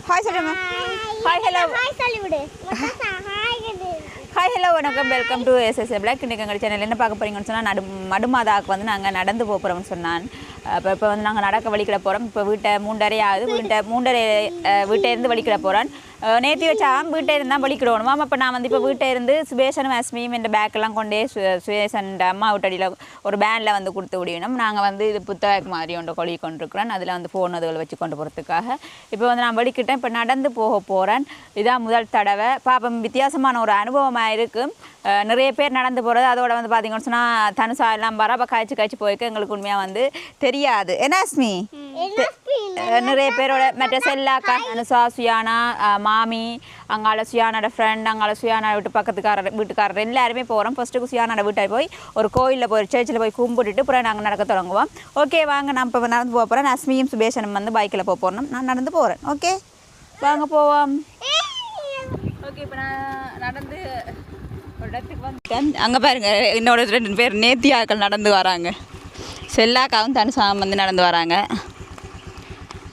Hi சொல்லுங்க. Hi hello. Hi சொல்லி விடு. ஹாய் ஹலோ வணக்கம், வெல்கம் டு எஸ்எஸ்ஏ பிளாக். இன்றைக்கி எங்கள் சேனல் என்ன பார்க்க போகிறீங்கன்னு சொன்னால் மடுமாதாவுக்கு வந்து நாங்கள் நடந்து போகிறோம்னு சொன்னான். இப்போ வந்து நாங்கள் நடக்க வலிக்கிட போகிறோம். இப்போ வீட்டை 3:30 ஆகுது. வீட்டை இருந்து வலிக்கிட போகிறேன். நேற்று வச்சாம் வீட்டை இருந்தால் வலிக்கிடணுமா. அப்போ நான் வந்து இப்போ வீட்டை இருந்து சுபேஷனும் அஸ்மியும் இந்த பேக்கெல்லாம் கொண்டே சுபேஷன் அம்மா வீட்டடியில் ஒரு பேனில் வந்து கொடுத்து விடணும். நாங்கள் வந்து இது புத்தகம் மாதிரி ஒன்று கொழி கொண்டிருக்கிறேன். அதில் வந்து ஃபோன் அதுகளை வச்சு கொண்டு போகிறதுக்காக இப்போ வந்து நான் வலிக்கிட்டேன். இப்போ நடந்து போக போகிறேன். இதான் முதல் தடவை. பாப்பம் வித்தியாசமான ஒரு அனுபவமாக இருக்குது. நிறைய பேர் நடந்து போகிறது. அதோட வந்து பார்த்தீங்கன்னு சொன்னால் தனுசா எல்லாம் வர அப்போ காய்ச்சி போய்க்க எங்களுக்கு உண்மையாக வந்து தெரியாது. என்ன அஸ்மி? நிறைய பேரோட மற்ற செல்லாக்கா தனுசா, சுயானா, மாமி, அங்கால சுயானோட ஃப்ரெண்ட், அங்கால சுயானா வீட்டுக்காரர் எல்லாருமே போகிறோம். ஃபஸ்ட்டுக்கு சுயானோட வீட்டை போய் ஒரு கோயிலில் போய் சர்ச்சில் போய் கும்பிட்டுட்டு அப்புறம் நாங்கள் நடக்க தொடங்குவோம். ஓகே வாங்க, நான் இப்போ நடந்து போக போகிறேன். அஸ்மியும் சுபேஷனும் வந்து பைக்கில் போக போகிறோம். நான் நடந்து போகிறேன். ஓகே வாங்க போவோம். ஓகே இப்போ நான் நடந்து ஒரு இடத்துக்கு வந்துட்டேன். அங்கே பாருங்க என்னோட 2 பேர் நேத்தியாக்கள் நடந்து வராங்க. செல்லாக்காவும் தனுசாவும் வந்து நடந்து வராங்க.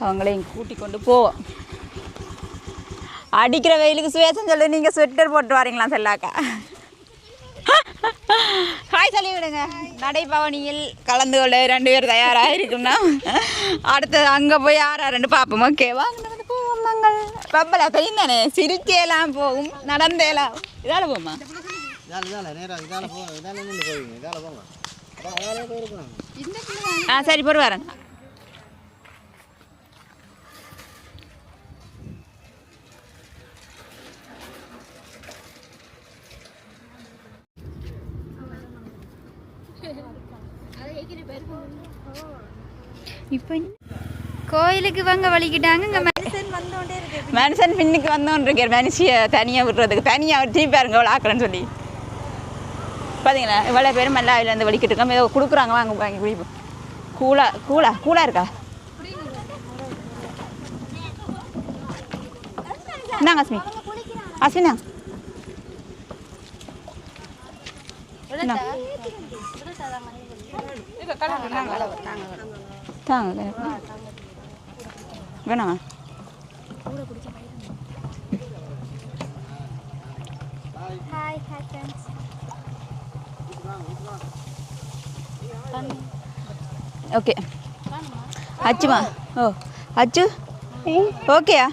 அவங்களையும் கூட்டி கொண்டு போவோம். அடிக்கிற வெயிலுக்கு சுவேசம் சொல்லி நீங்கள் ஸ்வெட்டர் போட்டு வரீங்களா செல்லாக்கா? ஹாய் சொல்லி விடுங்க. நடைபவனியில் கலந்து கொள்ள 2 பேர் தயாராக இருக்குன்னா அடுத்து அங்கே போய் 6 பார்ப்போம். ஓகே வாங்க நடந்து போவோம். நாங்கள் பப்பலா தெரியும் தானே, சிரிச்சேலாம் போகும், நடந்தேலாம். இதால் போமா? சரி போட்டு வரேன். இப்போ கோயிலுக்கு வாங்க வலிக்கிட்டாங்க. இங்கே மனுஷன் பின்னுக்கு வந்தோன்னு இருக்கார். மனுஷியை தனியாக விடுறதுக்கு தனியாக திருப்பி பாருங்க இவ்வளோ ஆக்கிறேன்னு சொல்லி பார்த்தீங்களா? இவ்வளோ பேரும் மல்லாவிலேருந்து வலிக்கிட்டு இருக்கோம். ஏதோ கொடுக்குறாங்க, வாங்க வாங்கி குடிப்போம். கூலாக இருக்கா? என்னங்க அஸ்மி? அஸ்மினா தாங்க வேணாமா? ஓகே அச்சுமா. ஓ அச்சு ஓகேயா?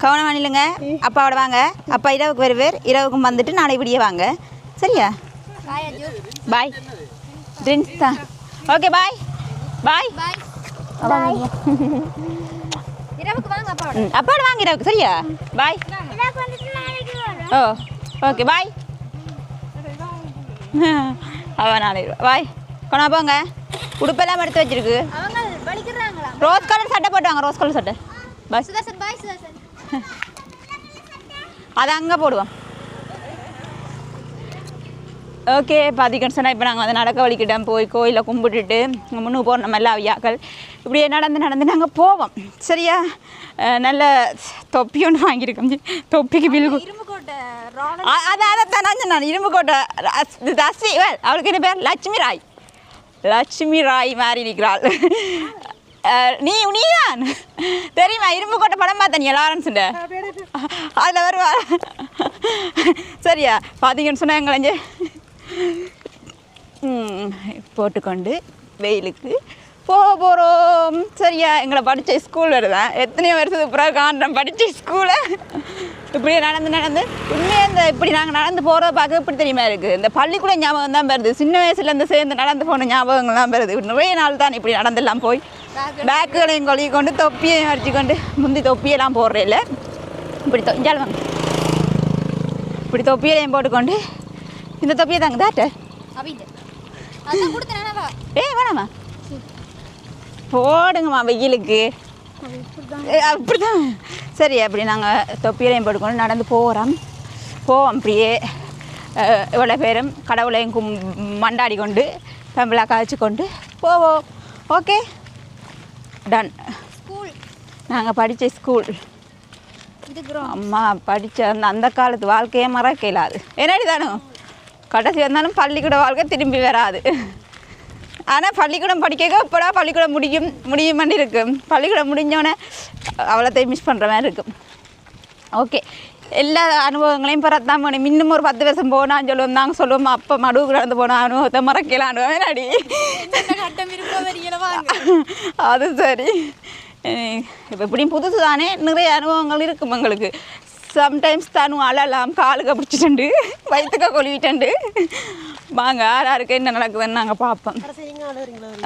கவனமாக இல்லைங்க. அப்பாவோட வாங்க. அப்பா இரவுக்கு வருவார். இரவுக்கும் வந்துட்டு நாளை விடிய வாங்க. சரியா? பாய். ட்ரிங்க்ஸ் தான். ஓகே பாய் பாய். இரவுக்கு வாங்க அப்பாவோட வாங்க இரவுக்கு. சரியா? பாய். ஓ ஓகே பாய். அவன் நாளை பாய். கொண்டா போங்க. உடுப்பெல்லாம் எடுத்து வச்சிருக்கு. ரோஸ் கலர் சட்டை போட்டு வாங்க. ரோஸ் கலர் சட்டை. பஸ் அது அங்கே போடுவோம். ஓகே பார்த்தீங்கன்னு சொன்னால் இப்போ நாங்கள் வந்து நடக்க வலிக்கிட்டோம். போய் கோயிலை கும்பிட்டுட்டு முன்னுக்கு போகிறோம். நம்ம எல்லா ஐயாக்கள் இப்படியே நடந்து நாங்கள் போவோம். சரியா? நல்ல தொப்பி ஒன்று வாங்கியிருக்கோம். தொப்பிக்கு பில்கு அதான் நான் இரும்பு கோட்டை தஸ்வி. அவளுக்கு என்ன பேர்? லட்சுமி ராய் மாதிரி இருக்கிறாள். நீதான் தெரியுமா? இரும்பு கோட்டை படம் பார்த்தேன் நீ லாரன்ஸுண்ட, அதில் வருவா. சரியா? பார்த்தீங்கன்னு சொன்னால் எங்களை போட்டுக்கொண்டு வெயிலுக்கு போக போகிறோம். சரியா? எங்களை படித்த ஸ்கூல் வருதான். எத்தனையோ வருஷத்துக்கு பிறகு காண்றோம் படித்த ஸ்கூலை. இப்படியே நடந்து உண்மையாக இந்த இப்படி நாங்கள் நடந்து போகிறத பார்க்க இப்படி தெரியுமா இருக்குது. இந்த பள்ளிக்கூட ஞாபகம் தான் வருது. சின்ன வயசுலேருந்து சேர்ந்து நடந்து போன ஞாபகங்கள்லாம் வருது. நிறைய நாள் தான் இப்படி நடந்தெல்லாம் போய் பேக்குகளையும் கொழுகி கொண்டு தொப்பியையும் அடிச்சு கொண்டு முந்தி தொப்பியெல்லாம் போடுறே இல்லை. இப்படி ஜாலுவாங்க. இப்படி தொப்பியையும் போட்டுக்கொண்டு இந்த தொப்பியை தாங்க தாட்ட வேணாமா? போடுங்கம்மா வெயிலுக்கு. அப்படிதான். சரி அப்படி நாங்கள் தொப்பியலையும் போட்டுக்கொண்டு நடந்து போவோம். அப்படியே இவ்வளோ பேரும் கடவுளையும் மண்டாடி கொண்டு பெம்பளா காய்ச்சி கொண்டு போவோம். Okay done. ஸ்கூல் நாங்கள் படித்த ஸ்கூல் அம்மா படித்த அந்த காலத்து வாழ்க்கையே மறக்கலாது. என்னடி தானோ கடைசி வந்தாலும் பள்ளிக்கூட வாழ்க்கை திரும்பி வராது. ஆனால் பள்ளிக்கூடம் படிக்க இப்போடா பள்ளிக்கூடம் முடியுமான்னு இருக்கும். பள்ளிக்கூடம் முடிஞ்சோடனே அவ்வளோத்தையும் மிஸ் பண்ணுற மாதிரி இருக்கும். ஓகே, எல்லா அனுபவங்களையும் பிறத்தான் வேணும். இன்னும் ஒரு 10 வருஷம் போனான்னு சொல்லுவோம். நாங்கள் சொல்லுவோம் அப்போ மடுவு கிடந்து போன அனுபவத்தை மறக்கலான்னுவேன் அடி. அது சரி. இப்போ இப்படியும் புதுசு தானே, நிறைய அனுபவங்கள் இருக்கும் எங்களுக்கு. சம்டைம்ஸ் தானும் அழலாம், காலுக்கு பிடிச்சிட்டு வயிற்றுக்க கொழுவிட்டு வாங்க யாருக்கு என்ன நடக்குதுன்னு நாங்கள் பார்ப்போம்.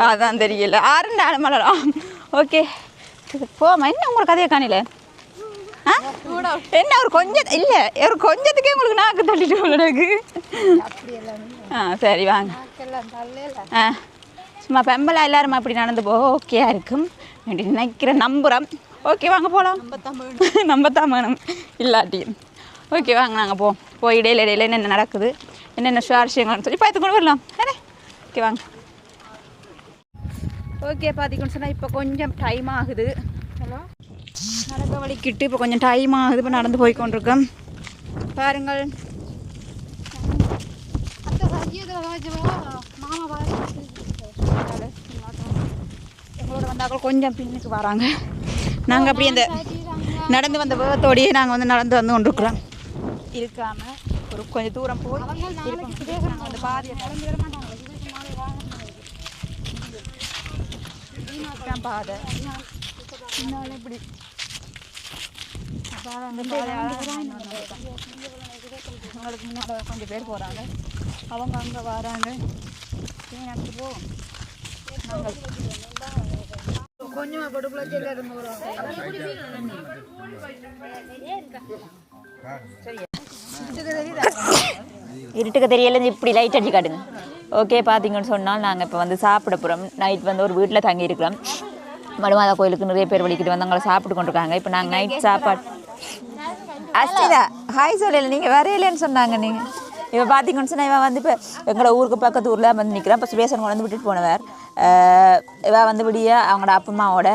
அதான் தெரியல 6 நாள் மழலாம். ஓகே போமா. என்ன உங்களுக்கு கதையை காணில என்ன ஒரு கொஞ்சம் இல்லை, ஒரு கொஞ்சத்துக்கே உங்களுக்கு நாக்கு தள்ளிட்டு உங்களுக்கு. சரி வாங்க. சும்மா பெம்பலா எல்லாரும் அப்படி நடந்து போக ஓகேயா இருக்கும் நினைக்கிற நம்புகிறோம். ஓகே வாங்க போகலாம். நம்பத்தான் வேணும் இல்லாட்டியும். ஓகே வாங்க நாங்கள் போய் இடையில என்னென்ன நடக்குது, என்னென்ன சுவாரஸ்யங்கள்னு சொல்லி பார்த்து கொண்டு வரலாம். ஓகே வாங்க. ஓகே பார்த்திங்கன்னு சொன்னால் இப்போ கொஞ்சம் டைம் ஆகுது. நடக்க வலிக்கிட்டு இப்போ கொஞ்சம் டைம் ஆகுது. இப்போ நடந்து போய் கொண்டிருக்கோம். பாருங்கள் எங்களோட வந்தாக்கள் கொஞ்சம் பின்னுக்கு வராங்க. நாங்கள் அப்படி அந்த நடந்து வந்த வேகத்தோடையே நாங்கள் வந்து நடந்து கொண்டிருக்கிறோம். இருக்காமல் ஒரு கொஞ்சம் தூரம் போய் அந்த பாதியை பாதை இப்படி அவங்களுக்கு முன்னாடி கொஞ்சம் பேர் போகிறாங்க. அவங்க அங்கே வராங்க. நடந்து போ கொஞ்சம் இருட்டுக்கு தெரியல. இப்படி லைட் அடிச்சு காட்டுங்க. ஓகே பார்த்தீங்கன்னு சொன்னால் நாங்கள் இப்போ வந்து சாப்பிட போகிறோம். நைட் வந்து ஒரு வீட்டில் தங்கி இருக்கிறோம். மடுமாதா கோயிலுக்கு நிறைய பேர் வலிக்கிட்டு வந்து அங்கே சாப்பிட்டு கொண்டிருக்காங்க. இப்போ நாங்கள் நைட் சாப்பாடு அஷ்டிதா ஹாய் சொல்லலை, நீங்கள் வரையிலேன்னு சொன்னாங்க. நீங்கள் இப்போ பார்த்தீங்கன்னு சொன்னால் இவன் வந்து இப்போ எங்களோட ஊருக்கு பக்கத்து ஊரில் வந்து நிற்கிறான். இப்போ சுபேசன் கொண்டு வந்து விட்டுட்டு போனவர். இவன் வந்து விடிய அவங்களோட அப்பம்மாவோட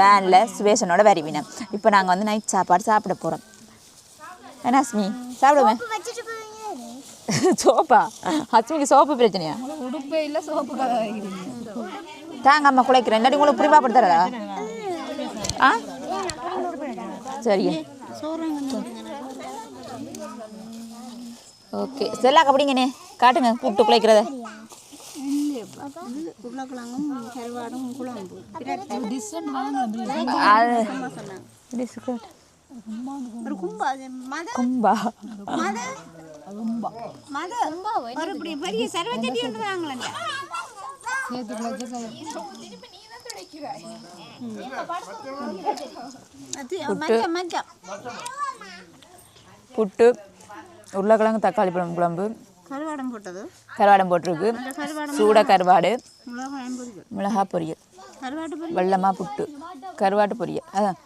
வேனில் சுபேசனோட வருவினேன். இப்போ நாங்கள் வந்து நைட் சாப்பாடு சாப்பிட போகிறோம். என்ன அஸ்மி சாப்பிடுவேன்? சோப்பா? அஸ்மிக்கு சோப்பு பிரச்சனையா? உடுப்பே இல்லை சோப்பு தாங்க அம்மா குலைக்கிறேன். இல்லாட்டி உங்களுக்கு புரிமாப்படுத்துறதா? சரி ஓகே செல்லா அப்படிங்கண்ணே காட்டுங்க கூப்பிட்டு குலைக்கிறத. புட்டு, உருளைக்கிழங்கு, தக்காளி பழம் குழம்பு, கருவாடம் போட்டிருக்கு, சூட கருவாடு, மிளகா பொரியல், வெள்ளமா புட்டு, கருவாட்டு பொரியல். அதான்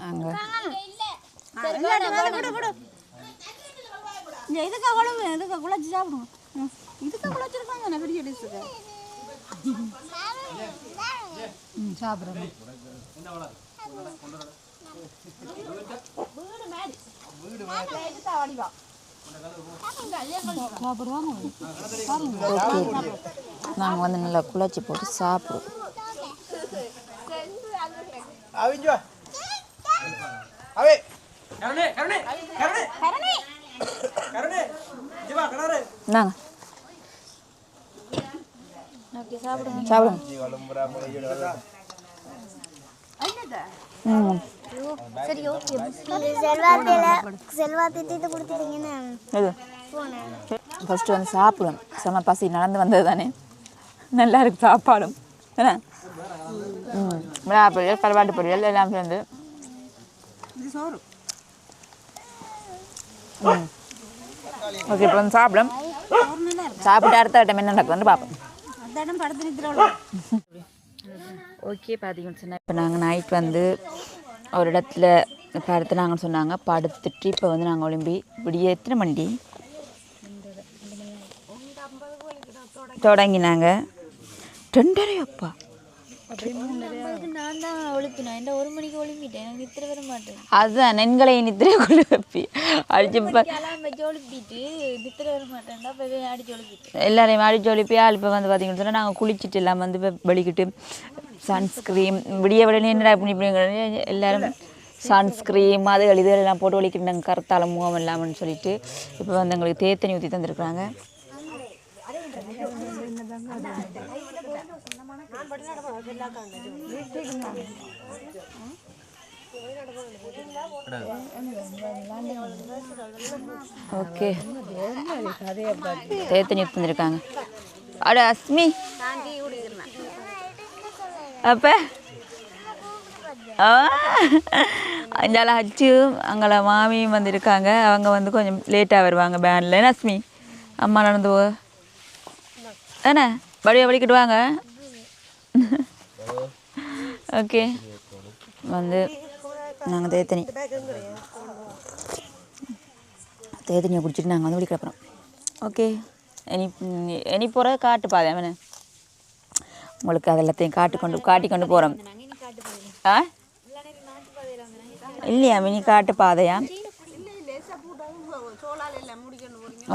அங்கே சாப்பிட்றேன். நாங்கள் வந்து நல்லா குழச்சி போட்டு சாப்பிடுவோம். நாங்க சாப்பிடுங்க. ஃபஸ்ட்டு வந்து சாப்பிடுவோம். செம பசி நடந்து வந்தது தானே, நல்லா இருக்கு சாப்பாடும். என்ன மிளகா பொரியல், கருவாட்டு பொரியல் எல்லாம் சேர்ந்து. ஓகே இப்போ வந்து சாப்பிடும். சாப்பிட்டு அடுத்த ஐட்டம் என்ன நடக்குதுன்னு பார்ப்போம். ஓகே பார்த்தீங்கன்னு சொன்னால் இப்போ நாங்கள் நைட் வந்து ஒரு இடத்துல படுத்து நாங்கள் சொன்னாங்க. படுத்துட்டு இப்போ வந்து நாங்கள் ஒளிம்பி விடிய எத்தனை மணி தொடங்கினாங்க? 2:30 அப்பா நான் தான் ஒழுப்பினேன் இந்த 1 மணிக்கு ஒழுப்பிட்டேன் எனக்கு நித்திர வர மாட்டேன் அதுதான் நெண்களை நித்திரை கொண்டு வைப்பி அடிச்சு அலாம் வச்சு ஒழுப்பிட்டு நித்திர வர மாட்டேன்டா போய் அடிச்சு ஒழுப்பிட்டு எல்லாரையும் அடிச்சு ஒழிப்பி இப்போ வந்து பார்த்தீங்கன்னு சொன்னால் நாங்கள் குளிச்சுட்டு எல்லாம் வந்து வெளிக்கிட்டு சன்ஸ்க்ரீம் விடிய என்னடா இப்படி எல்லாரும் சன்ஸ்க்ரீம் அது இதெல்லாம் போட்டு ஒழிக்கிட்டு நாங்கள் கருத்தால முகம் இல்லாமன்னு சொல்லிட்டு இப்போ வந்து எங்களுக்கு தேத்தனி ஊற்றி தந்துருக்குறாங்க. ஓகே தேத்தனி ஊற்றி தந்துருக்காங்க. அட அஸ்மி அப்போ அஞ்சால அச்சு அங்கே மாமியும் வந்திருக்காங்க. அவங்க வந்து கொஞ்சம் லேட்டாக வருவாங்க பேனில். என்ன அஸ்மி அம்மா நடந்து போ என்ன வடிவா வலிக்கிட்டு வாங்க. ஓகே வந்து நாங்கள் தேத்தனியை குடிச்சிட்டு நாங்கள் வந்து வலிக்கிற அப்புறம் ஓகே இனி போகிற காட்டு பாதை அவனை உங்களுக்கு அது எல்லாத்தையும் காட்டி கொண்டு போகிறோம். ஆ இல்லையா மினி காட்டு பாதையா?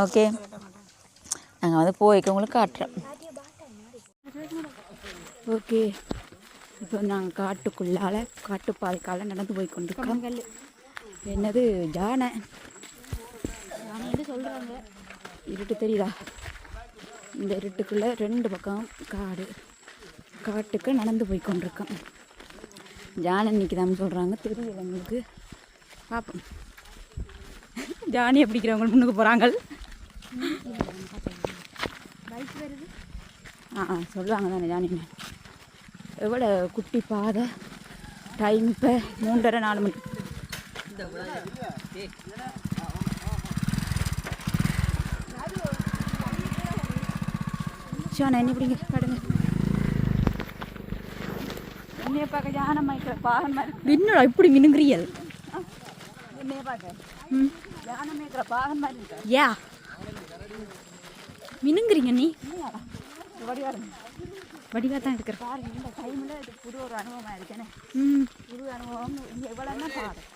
ஓகே நாங்கள் வந்து போய்க்க உங்களுக்கு காட்டுறோம். ஓகே இப்போ நாங்கள் காட்டு பாதைக்கால நடந்து போய் கொண்டிருக்கோம். என்னது யானை சொல்கிறாங்க. இருட்டு தெரியுதா? இந்த இருட்டுக்குள்ளே 2 பக்கம் காட்டுக்கு நடந்து போய் கொண்டிருக்கோம். ஜானை நிற்கிதான்னு சொல்கிறாங்க, தெரியல எங்களுக்கு. பார்ப்போம். ஜானியை பிடிக்கிறவங்க முன்னுக்கு போகிறாங்க. சொல்லுவாங்க தானே ஜானின்னு. எவ்வளோ குட்டி பாதை. டைம் இப்போ 3:30-4 மணி. ஜானை என்ன பிடிங்க காடுங்க. என்னைய பார்க்க ஜானை மைக்கிற பாகன் மாதிரி என்னடா இப்படி மினுங்குறியல்? என்னைய பார்க்க ஜானை மேய்க்கிற பாகன் மாதிரி இருக்கா? யா மினுங்குறீங்க நீ? வடிவாக தான் இருக்கிற பாருங்க. இந்த டைமில் இது புது ஒரு அனுபவமாக இருக்கேனே. புது அனுபவம். இங்கே எவ்வளோன்னா பாடம்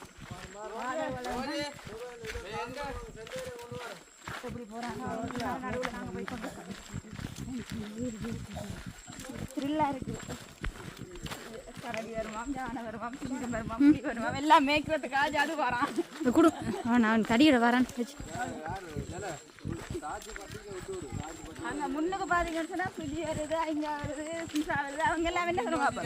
எப்படி போகிறாங்க நடுவில் நாங்கள் போய் கொண்டு த்ரில்லாக இருக்குது. கரடி வருவான், ஜானை வருவான், சிங்கம் வருவான், புலி வருவான், எல்லாம் மேய்க்கிறதுக்காக அது வரான். கொடு நான் தடியோட வரேன். அங்கே முன்னுக்கு பார்த்தீங்கன்னு சொன்னால் புலி வருது, இங்கே வருது, சிசா வருது. அவங்க எல்லாம் என்ன சொல்லுவாங்க?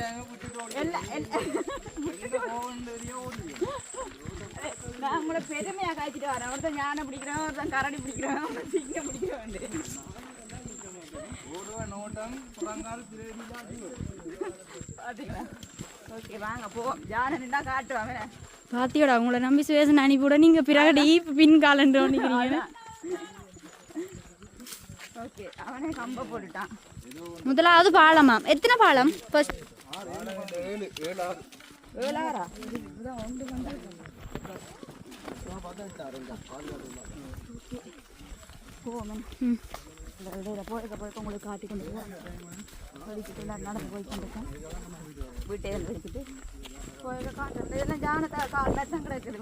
நான் உங்களை பெருமையாக காய்ச்சிட்டு வரேன். ஒருத்தன் ஞானை பிடிக்கிறேன், ஒருத்தன் கரடி பிடிக்கிறேன், ஒருத்தன் சிங்கம் பிடிக்கிறேன். பார்த்தீங்களா? ஓகே வாங்க போவோம். ஜானை நின்றா காட்டுவாங்க. பாத்தியோட அவங்கள நம்பி சுவேசன் அனுப்பிவிட நீங்கள் பிறகு பின் காலண்டு நிற்கிறீங்க. ஓகே அவனே கம்ப போட்டுட்டான். முதலாவது பாலமா? எத்தனை பாலம்? ஃபர்ஸ்ட் 7 போய்க்க உங்களுக்கு காட்டி கொண்டு போய்க்கிட்டு நடந்து போய் கொண்டிருக்கேன். வீட்டை எடுத்துக்கிட்டு போய்க்க காட்டுறது இதெல்லாம் ஜானத்தை காலில் தான் கிடைக்குது.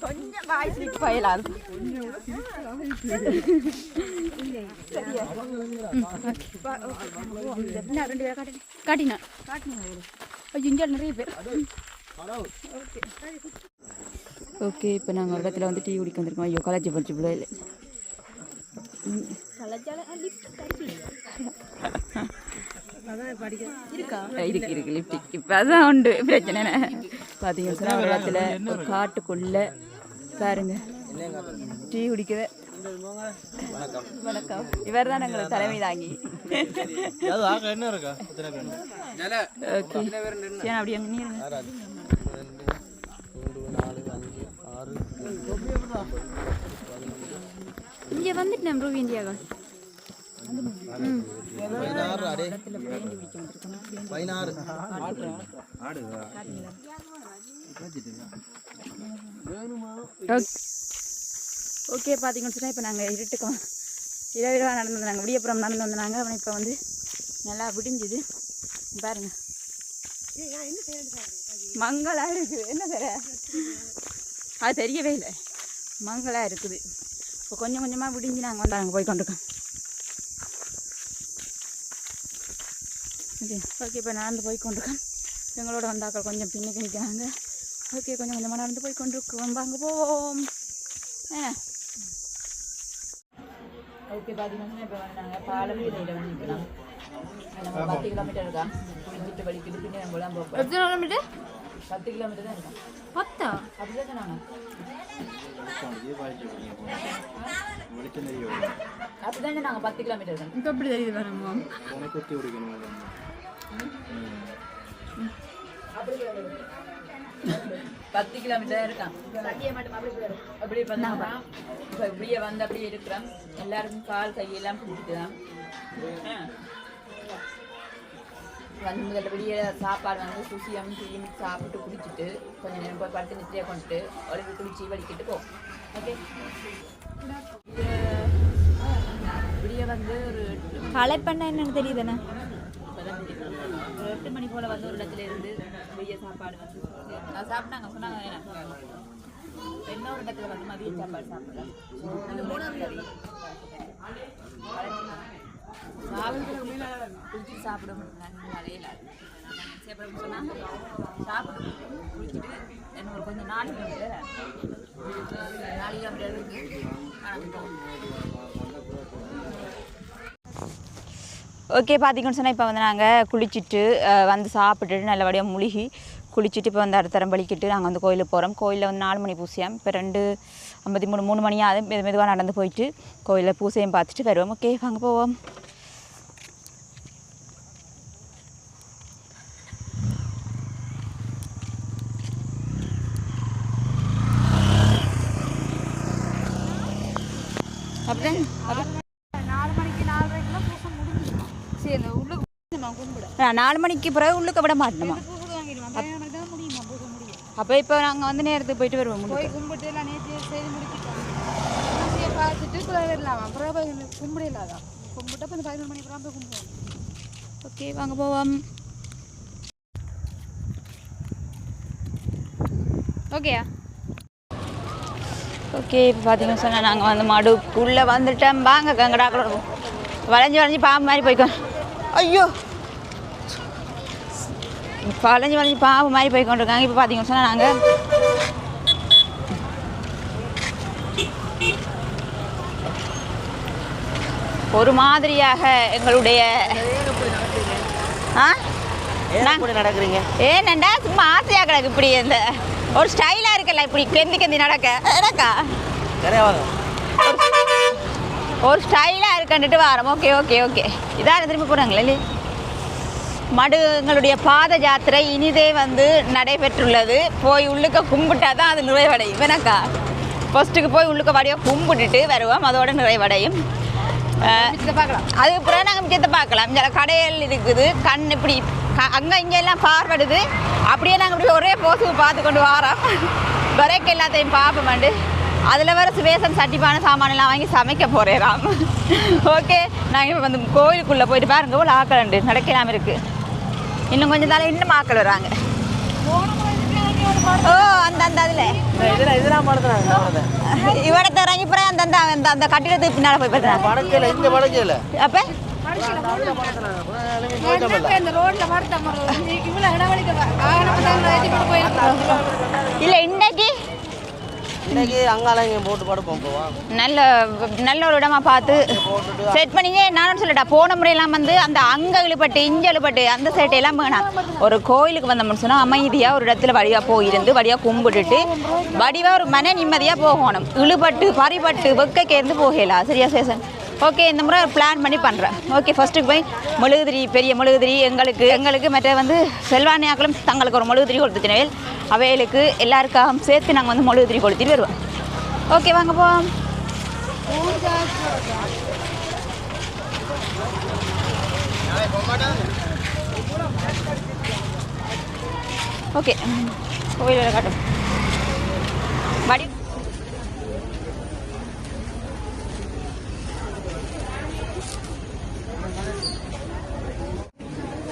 கொஞ்சம் வாய்ஸ் பயலாது. காட்டினா இங்கே நிறைய பேர். ஓகே இப்போ நாங்கள் ஒரு இடத்துல வந்து டீ குடிக்க வந்திருக்கோம். ஐயோ காலேஜ் படிச்சு கூட இல்லை. இருக்கு லிப்டிக் இப்போ அதான் உண்டு பிரச்சனை. பார்த்தீங்கன்னு சொன்னால் ஒரு இடத்துல ஒரு காட்டுக்குள்ளே பாருங்க டீ குடிக்கவே. வணக்கம். இவர் தான் எங்களுக்கு தலைமை தாங்கி. ஓகே அப்படி அங்கே நீருங்க. இங்கே வந்துட்டேன் ப்ரூ இந்தியாவை. ஓகே பார்த்தீங்கன்னு சொன்னால் இப்போ நாங்கள் இருட்டுக்கோம் இரவிரவாக நடந்து வந்தாங்க, விடியப்புறம் நடந்து வந்தாங்க. அவனை இப்போ வந்து நல்லா விடிஞ்சுது பாருங்க, மங்களாக இருக்குது. என்ன சார் அது தெரியவே இல்லை, மங்களாக இருக்குது. இப்போ கொஞ்சம் கொஞ்சமாக விடிஞ்சு நாங்கள் வந்து அங்கே போய் கொண்டிருக்கோம். ஓகே ஓகே இப்போ நடந்து போய் கொண்டிருக்கோம். எங்களோட வந்தாக்கள் கொஞ்சம் பின்னுக்கு நிற்கிறாங்க. ஓகே கொஞ்சம் கொஞ்சமாக நடந்து போய் கொண்டிருக்கோம். வாங்க போவோம். ஓகே பார்த்தீங்கன்னா இப்போ வந்து நாங்கள் பாலப்பட்டியில் வந்து நிற்கலாம். நம்ம 10 கிலோமீட்டர் இருக்கா, குளிச்சுட்டு வலிக்கிட்டு பின்னே நம்ம தான் போகிறோம். எத்தனை கிலோமீட்டர்? 10 கிலோமீட்டர் தான் இருக்கோம். 10 அப்படிதான் சொன்னாங்க. அப்படிதான் நாங்கள் 10 கிலோமீட்டர் இருக்கோம். இப்போ எப்படி தெரியுது பாருங்க, அப்படி 10 கிலோமீட்டர் இருக்கான். அப்படி பண்ணாங்க. இப்போ இப்படியே வந்து அப்படியே இருக்கிறோம். எல்லாருக்கும் கால் கையெல்லாம் பிடிச்சிட்டுதான் வந்து முதல்ல வெளியே சாப்பாடு வந்து சுசியம் டீயும் சாப்பிட்டு குடிச்சிட்டு கொஞ்சம் நேரம் போய் படுத்து நித்திரியாக கொண்டுட்டு உடம்பு குளிச்சு வலிக்கிட்டு போ. ஓகே வெளியே வந்து ஒரு களைப்பண்ண என்னன்னு தெரியுதுண்ணே. ஒரு 8 மணி போல் வந்து ஒரு இடத்துல இருந்து வெளியே சாப்பாடு வந்து நான் சாப்பிட்டாங்க சொன்னாங்க. என்ன ஒரு இடத்துல வந்து மதிய சாப்பாடு சாப்பிட்றேன். அந்த 3 கறி குளிச்சுட்டு சாப்பிடும் வரையில சாப்பிடும் சொன்னாங்க. சாப்பிடும் குளிச்சுட்டு என்ன ஒரு கொஞ்சம் 4 கிலோமீட்டர் இருக்கு. ஓகே பார்த்தீங்கன்னு சொன்னால் இப்போ வந்து நாங்கள் குளிச்சுட்டு வந்து சாப்பிட்டுட்டு நல்லபடியாக முழுகி குளிச்சுட்டு இப்போ வந்து அடுத்த தரம் வலிக்கிட்டு நாங்கள் வந்து கோயிலுக்கு போகிறோம். கோயிலில் வந்து 4 மணி பூசையாம். இப்போ 2:53 3 மணியாக மெதுவாக நடந்து போயிட்டு கோயிலில் பூசையும் பார்த்துட்டு வருவோம். ஓகே வாங்க போவோம். அப்படிதான் 4 மணிக்கு 4:30 பூசை முடிஞ்சிடும். சரி அந்த உள்ளுக்கு கும்பிட 4 மணிக்கு பிறகு உள்ளுக்க விட மாட்டோமா? அப்போ இப்போ நாங்கள் வந்து நேரத்துக்கு போயிட்டு வருவோம். போய் கும்பிட்டு எல்லாம் நேற்று செய்து முடிச்சுட்டோம். பார்த்துட்டு வரலாம். அப்புறம் கும்பிட இல்லாதான் கும்பிட்டு அப்போ 11 மணிக்கு அப்புறம் போய் கும்பிடுவோம். ஓகே வாங்க போவோம். ஓகேயா ஓகே இப்போ பார்த்தீங்கன்னு சொன்னால் நாங்கள் வந்து மடுக்குள்ளே வந்துட்டோம். வாங்க கங்கடாக்களோட வளைஞ்சி பாம்பு மாதிரி போய்க்கோ. ஐயோ வளைஞ்சி பாம்பு மாதிரி போய் கொண்டிருக்காங்க. இப்போ பார்த்தீங்கன்னு சொன்னால் நாங்கள் ஒரு மாதிரியாக எங்களுடைய நடக்கிறீங்க ஏனண்டா சும்மா ஆசையாக கிடக்கு. இப்படி இந்த ஒரு ஸ்டைலாக இருக்குல்ல, இப்படி கெந்தி நடக்கா ஒரு ஸ்டைலாக இருக்குன்ட்டு வரோம். ஓகே ஓகே ஓகே இதான் திரும்ப போகிறாங்களே இல்லையே. மடுங்களுடைய பாத யாத்திரை இனிதே வந்து நடைபெற்றுள்ளது. போய் உள்ளுக்க கும்பிட்டா தான் அது நிறைவடையும். வேணாக்கா ஃபஸ்ட்டுக்கு போய் உள்ளுக்க வடியாக கும்பிட்டுட்டு வருவோம், அதோட நிறைவடையும். அதுக்கப்புறம் நாங்கள் மிச்சத்தை பார்க்கலாம். சில கடைகள் இருக்குது, கண் இப்படி அங்கே இங்கெல்லாம் பார்வடுது. அப்படியே நாங்கள் இப்படி ஒரே போசு பார்த்து கொண்டு வரோம். வரைக்கும் எல்லாத்தையும் பார்ப்போமாண்டு அதில் வர சுவேசம் சட்டிப்பான சாமானெல்லாம் வாங்கி சமைக்க போகிறேன். ஓகே நாங்கள் இப்போ வந்து கோயிலுக்குள்ளே போயிட்டு பாருங்க இவ்வளோ ஆக்கள் உண்டு, நடக்கலாம் இருக்குது. இன்னும் கொஞ்சம் நாள் இன்னும் ஆக்கள் வராங்க. ஓ அந்த அந்த அதில் இதெல்லாம் இவடத்தை இறங்கி போகிறேன். அந்த அந்த அந்த கட்டிடத்துக்கு பின்னால் போய் பார்த்தேன். அப்போ இல்லை இன்னைக்கு அங்கால போட்டு படுப்போம். நல்ல ஒரு இடமா பார்த்து செட் பண்ணிங்க. நானும் சொல்லட்டா போன முறையெல்லாம் வந்து அந்த அங்கே இழுபட்டு இஞ்ச இழுபட்டு அந்த சைட்டையெல்லாம் வேணாம். ஒரு கோயிலுக்கு வந்தோம்னு சொன்னால் அமைதியாக ஒரு இடத்துல வடிவாக போயிருந்து வடிவாக கும்பிட்டுட்டு வடிவாக ஒரு மன நிம்மதியாக போகணும். இழுபட்டு பறிபட்டு வெக்கைக்கேர்ந்து போகலாம். சரியா சேசன்? ஓகே இந்த முறை பிளான் பண்ணி பண்ணுறேன். ஓகே ஃபஸ்ட்டுக்கு போய் மெழுகுதிரி பெரிய மெழுகுதிரி எங்களுக்கு மற்ற வந்து செல்வானியாக்களும் தங்களுக்கு ஒரு மெழுகுதிரி கொடுத்துச்சினவேல் அவைகளுக்கு எல்லாருக்காகவும் சேர்த்து நாங்கள் வந்து மெழுகுதிரி கொளுத்திட்டு வருவோம். ஓகே வாங்க போவோம். ஓகே கோயிலில் காட்டும் வடி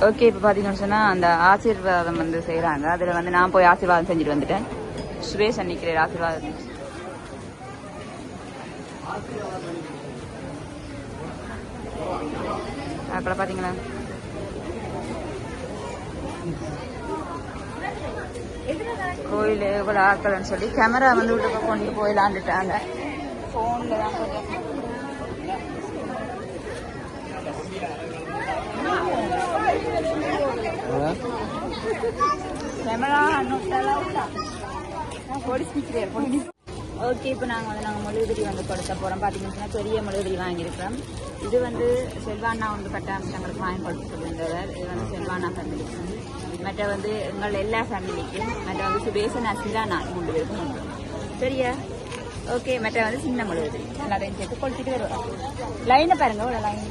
ஓகே, இப்போ பார்த்தீங்கன்னு சொன்னால் அந்த ஆசீர்வாதம் வந்து செய்கிறாங்க. அதில் வந்து நான் போய் ஆசீர்வாதம் செஞ்சுட்டு வந்துட்டேன். சுரேஷ் அன்னிக்கிறேன் ஆசீர்வாதம். அப்புறம் பார்த்தீங்களா கோயில் எவ்வளோ ஆக்கலன்னு சொல்லி கேமரா வந்து விட்டு கொண்டு போயிலாண்டுட்டாங்க. ஃபோனில் தான் கொஞ்சம் கேமரா ஓகே. இப்போ நாங்கள் மெழுகுதிரி வந்து கொடுத்த போகிறோம். பார்த்தீங்கன்னா பெரிய மெழுகுதிரி வாங்கியிருக்கிறோம். இது வந்து செல்வானா வந்து கட்டாமங்களுக்கு வாங்கி கொடுத்து சொல்லியிருந்தவர். இது வந்து செல்வானா ஃபேமிலிக்கு, மற்ற வந்து எங்கள் எல்லா ஃபேமிலிக்கும், மற்ற வந்து சுபேசன் அசிலா நான் 3 பேருக்கும் உண்டு. சரியா? ஓகே. மற்ற வந்து சின்ன மெழுகுதிரி எல்லாத்தையும் சேர்த்து கொளுத்திட்டு வருவோம். லைனை பாருங்க, ஒரு லைன்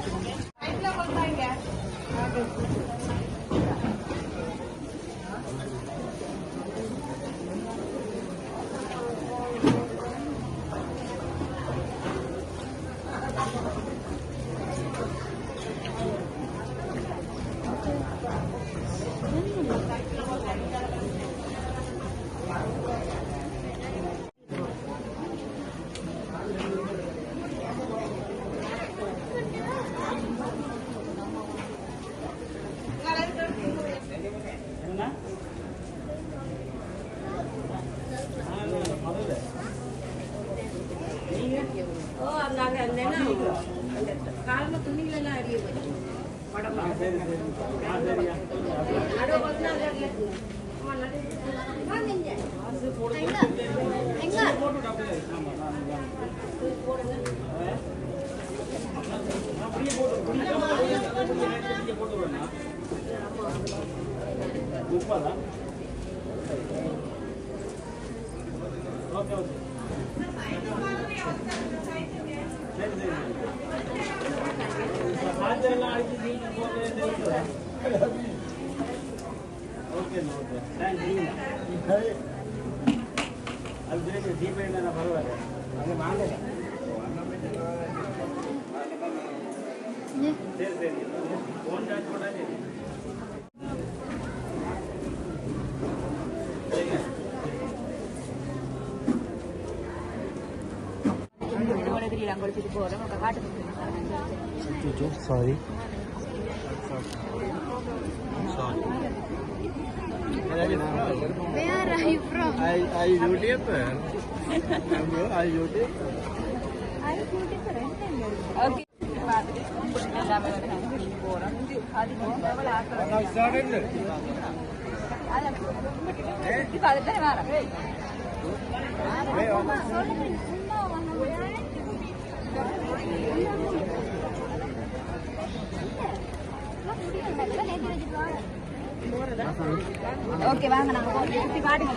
கொடுத்துட்டு போகிறோம். காட்டு sorry Where are you from? I YouTube. I YouTube. Okay. எல்லாமே போகிறோம். அது started. இப்போ அதுக்கு வேறு ஓகே வாங்க நாங்கள் காட்டுங்க.